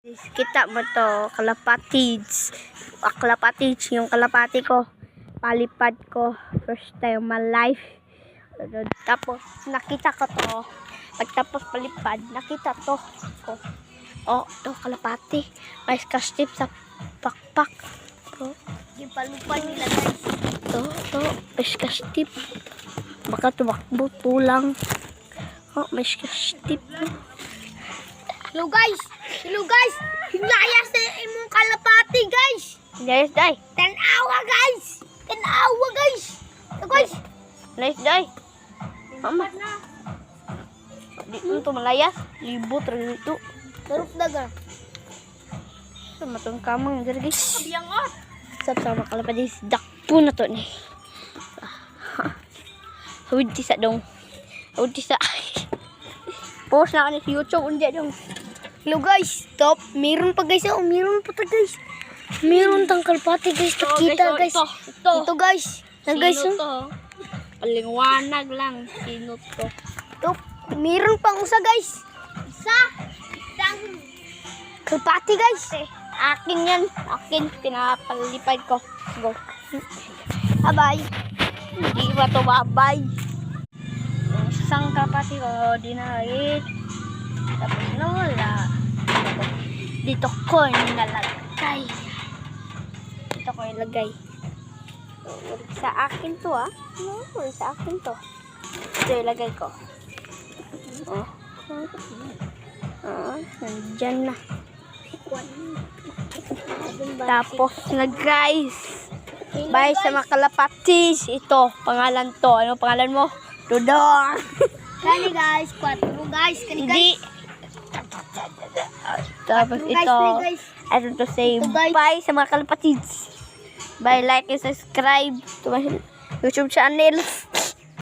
Kita mo to, kalapatids. Kalapatids, yung kalapati ko. Palipad ko. First time my life. Tapos, nakita ko to. Pagtapos palipad, nakita to. Oh, to kalapati. May scotch tape sa pakpak. To. Yung palupad nila guys. To. May scotch tape. Baka tumakbo, tulang. Oh, may scotch tape. Hello guys! Hinayas na imong kalapati guys! Nice day. Tanawa guys! Ito guys! Nice day. Mama. Di to malayas. Libot rin ito. Tarok daga. Sama tong kamang diri guys. Biyang o! Sama kalapati dakpo na to ni. Hawid ti sa dong. Hawid ti sa. Post na ka ni YouTube unja dong. Hello guys! Stop! Meron pa guys oh! Meron pa guys! Meron tang kalapati guys! Nakita guys! Ito guys! Na guys Sino oh! to? Palingwanag lang. Sino to? Ito! Meron pang usa guys! Isa! Kalapati guys! Akin yan. Akin. Pinapalipad ko. Go. Abay! Hindi ba to babay? Yung isang kalapati ko, dinahit. Tapos nawala. Dito ko nilalagay. Dito ko ilagay. Sa akin to sa akin to. Ito ilagay ko. Nandyan na. Tapos na guys. Bye sa mga kalapatis. Ito, pangalan to. Ano pangalan mo? Dodong. Kani guys! 4 guys! Kani guys! Hindi. Tapos ito, I want to say bye sa mga kalapatids. Bye, like and subscribe to my YouTube channel.